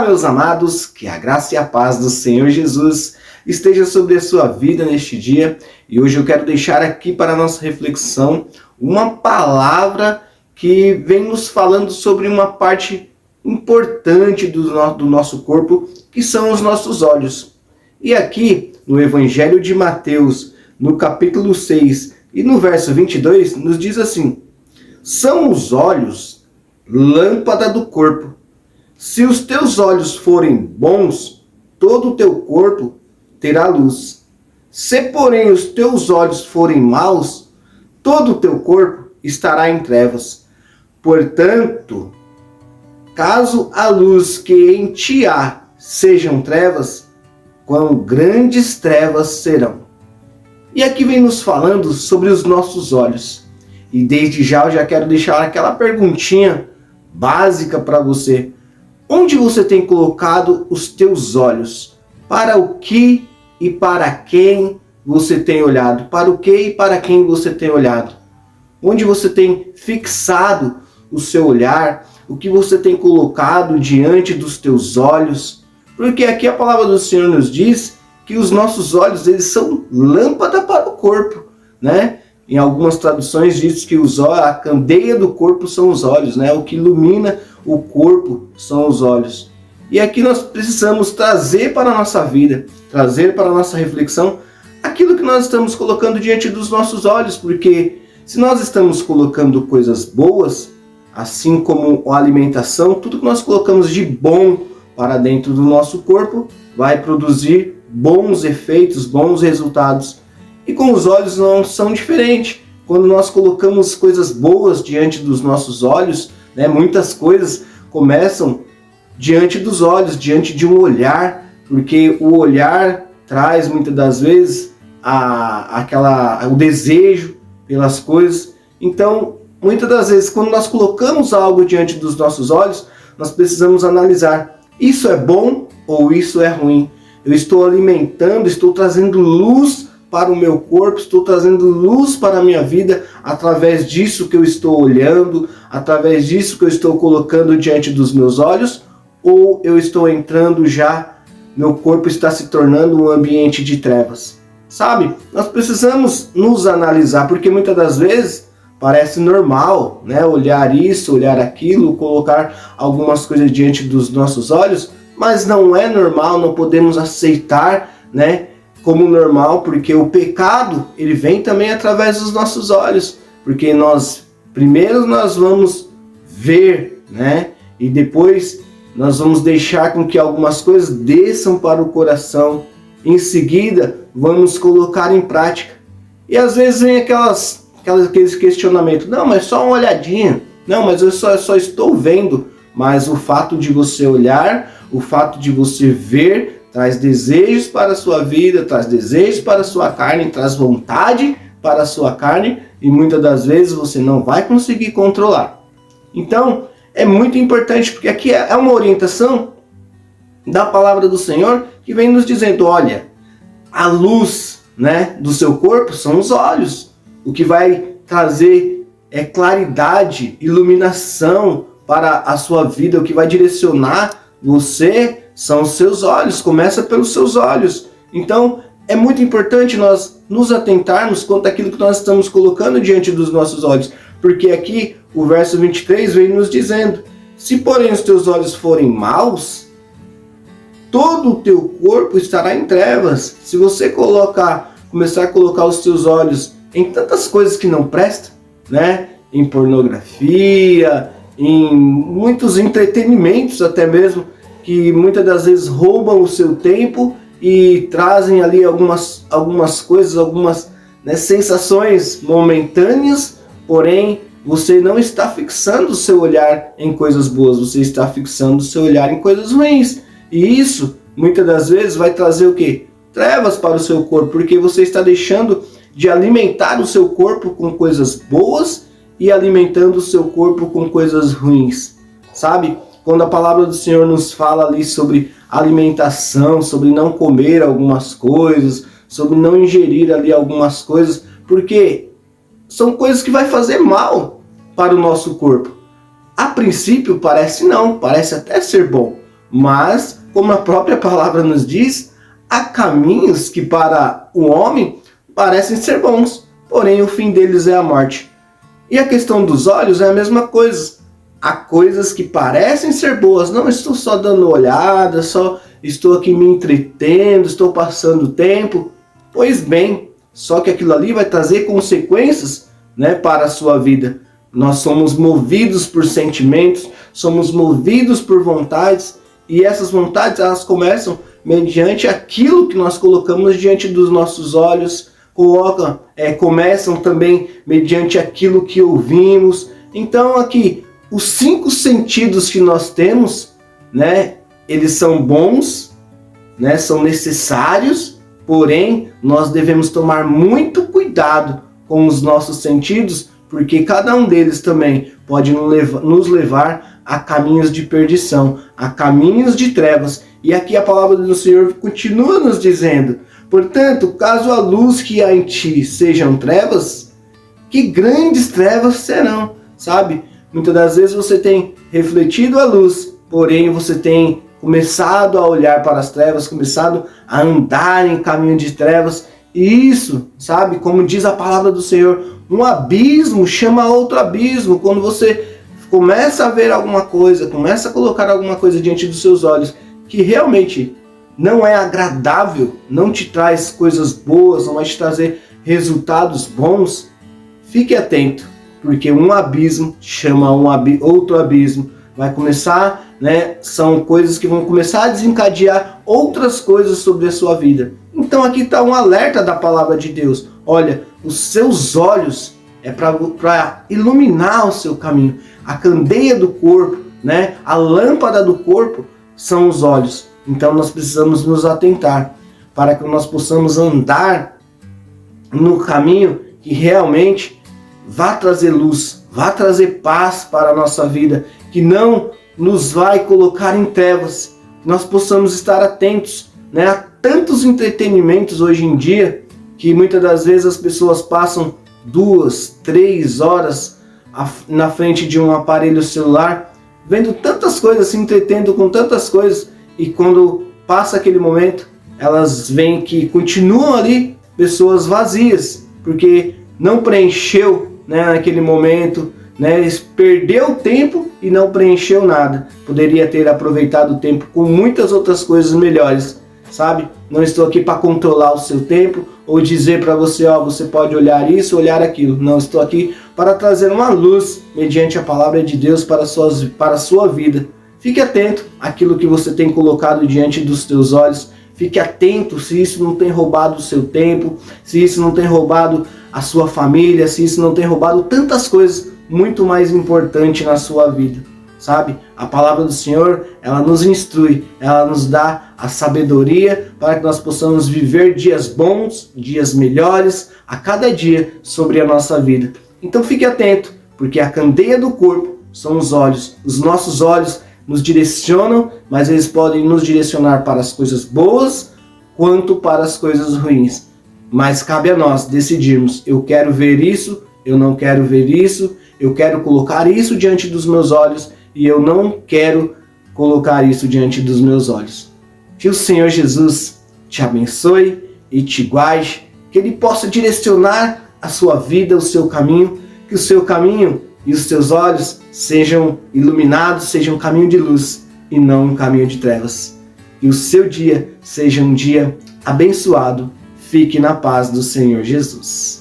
Olá, meus amados, que a graça e a paz do Senhor Jesus esteja sobre a sua vida neste dia. E hoje eu quero deixar aqui para a nossa reflexão uma palavra que vem nos falando sobre uma parte importante do nosso corpo, que são os nossos olhos. E aqui, no Evangelho de Mateus, no capítulo 6 e no verso 22, nos diz assim: são os olhos lâmpada do corpo. Se os teus olhos forem bons, todo o teu corpo terá luz. Se, porém, os teus olhos forem maus, todo o teu corpo estará em trevas. Portanto, caso a luz que em ti há sejam trevas, quão grandes trevas serão. E aqui vem nos falando sobre os nossos olhos. E desde já eu já quero deixar aquela perguntinha básica para você. Onde você tem colocado os teus olhos? Para o que e para quem você tem olhado? Para o que e para quem você tem olhado? Onde você tem fixado o seu olhar? O que você tem colocado diante dos teus olhos? Porque aqui a palavra do Senhor nos diz que os nossos olhos, eles são lâmpada para o corpo, né? Em algumas traduções diz que a candeia do corpo são os olhos, né? O que ilumina o corpo são os olhos. E aqui nós precisamos trazer para a nossa vida, trazer para a nossa reflexão aquilo que nós estamos colocando diante dos nossos olhos, porque se nós estamos colocando coisas boas, assim como a alimentação, tudo que nós colocamos de bom para dentro do nosso corpo vai produzir bons efeitos, bons resultados. E com os olhos não são diferentes. Quando nós colocamos coisas boas diante dos nossos olhos, né, muitas coisas começam diante dos olhos, diante de um olhar, porque o olhar traz muitas das vezes o desejo pelas coisas. Então, muitas das vezes, quando nós colocamos algo diante dos nossos olhos, nós precisamos analisar: isso é bom ou isso é ruim? Eu estou alimentando, estou trazendo luz para o meu corpo, estou trazendo luz para a minha vida através disso que eu estou olhando, através disso que eu estou colocando diante dos meus olhos, ou eu estou entrando já, meu corpo está se tornando um ambiente de trevas? Sabe? Nós precisamos nos analisar, porque muitas das vezes parece normal, né? Olhar isso, olhar aquilo, colocar algumas coisas diante dos nossos olhos, mas não é normal, não podemos aceitar, né, como normal, porque o pecado, ele vem também através dos nossos olhos, porque primeiro nós vamos ver, né, e depois nós vamos deixar com que algumas coisas desçam para o coração, em seguida vamos colocar em prática. E às vezes vem aqueles questionamentos: não, mas só uma olhadinha, não, mas eu só estou vendo. Mas o fato de você olhar, o fato de você ver, traz desejos para a sua vida, traz desejos para a sua carne, traz vontade para a sua carne, e muitas das vezes você não vai conseguir controlar. Então, é muito importante, porque aqui é uma orientação da palavra do Senhor que vem nos dizendo: olha, a luz, né, do seu corpo são os olhos. O que vai trazer claridade, iluminação para a sua vida, o que vai direcionar você são os seus olhos, começa pelos seus olhos. Então, é muito importante nós nos atentarmos quanto àquilo que nós estamos colocando diante dos nossos olhos, porque aqui o verso 23 vem nos dizendo: se porém os teus olhos forem maus, todo o teu corpo estará em trevas. Se você começar a colocar os teus olhos em tantas coisas que não prestam, né? Em pornografia, em muitos entretenimentos até mesmo, que muitas das vezes roubam o seu tempo e trazem ali algumas coisas, algumas, né, sensações momentâneas, porém você não está fixando o seu olhar em coisas boas, você está fixando o seu olhar em coisas ruins. E isso muitas das vezes vai trazer o quê? Trevas para o seu corpo, porque você está deixando de alimentar o seu corpo com coisas boas e alimentando o seu corpo com coisas ruins, sabe? Quando a palavra do Senhor nos fala ali sobre alimentação, sobre não comer algumas coisas, sobre não ingerir ali algumas coisas, porque são coisas que vai fazer mal para o nosso corpo. A princípio parece não, parece até ser bom, Mas, como a própria palavra nos diz, há caminhos que para o homem parecem ser bons, porém o fim deles é a morte. E a questão dos olhos é a mesma coisa. Há coisas que parecem ser boas, não estou só dando olhada, só estou aqui me entretendo, estou passando tempo. Pois bem, só que aquilo ali vai trazer consequências, né, para a sua vida. Nós somos movidos por sentimentos, somos movidos por vontades, e essas vontades elas começam mediante aquilo que nós colocamos diante dos nossos olhos, começam também mediante aquilo que ouvimos. Então aqui, os 5 sentidos que nós temos, né, eles são bons, né, são necessários, porém nós devemos tomar muito cuidado com os nossos sentidos, porque cada um deles também pode nos levar a caminhos de perdição, a caminhos de trevas. E aqui a palavra do Senhor continua nos dizendo: portanto, caso a luz que há em ti sejam trevas, que grandes trevas serão, sabe? Muitas das vezes você tem refletido a luz, porém você tem começado a olhar para as trevas, começado a andar em caminho de trevas. E isso, sabe, como diz a palavra do Senhor, um abismo chama outro abismo. Quando você começa a ver alguma coisa, começa a colocar alguma coisa diante dos seus olhos que realmente não é agradável, não te traz coisas boas, não vai te trazer resultados bons, fique atento, porque um abismo chama outro abismo. Vai começar, né? São coisas que vão começar a desencadear outras coisas sobre a sua vida. Então aqui está um alerta da palavra de Deus. Olha, os seus olhos é para iluminar o seu caminho. A candeia do corpo, né? A lâmpada do corpo são os olhos. Então nós precisamos nos atentar para que nós possamos andar no caminho que realmente vá trazer luz, vá trazer paz para a nossa vida, que não nos vai colocar em trevas. Nós possamos estar atentos, né? Há tantos entretenimentos hoje em dia que muitas das vezes as pessoas passam 2, 3 horas na frente de um aparelho celular, vendo tantas coisas, se entretendo com tantas coisas, e quando passa aquele momento, elas veem que continuam ali pessoas vazias, porque não preencheu, né, naquele momento, né, perdeu tempo e não preencheu nada. Poderia ter aproveitado o tempo com muitas outras coisas melhores, sabe? Não estou aqui para controlar o seu tempo ou dizer para você, ó, você pode olhar isso, olhar aquilo. Não, estou aqui para trazer uma luz mediante a palavra de Deus para a sua vida. Fique atento àquilo que você tem colocado diante dos teus olhos. Fique atento se isso não tem roubado o seu tempo, se isso não tem roubado a sua família, se isso não tem roubado tantas coisas muito mais importantes na sua vida, sabe? A palavra do Senhor, ela nos instrui, ela nos dá a sabedoria para que nós possamos viver dias bons, dias melhores a cada dia sobre a nossa vida. Então fique atento, porque a candeia do corpo são os olhos. Os nossos olhos nos direcionam, mas eles podem nos direcionar para as coisas boas quanto para as coisas ruins. Mas cabe a nós decidirmos: eu quero ver isso, eu não quero ver isso, eu quero colocar isso diante dos meus olhos e eu não quero colocar isso diante dos meus olhos. Que o Senhor Jesus te abençoe e te guarde, que Ele possa direcionar a sua vida, o seu caminho, que o seu caminho e os seus olhos sejam iluminados, sejam um caminho de luz e não um caminho de trevas. E o seu dia seja um dia abençoado. Fique na paz do Senhor Jesus.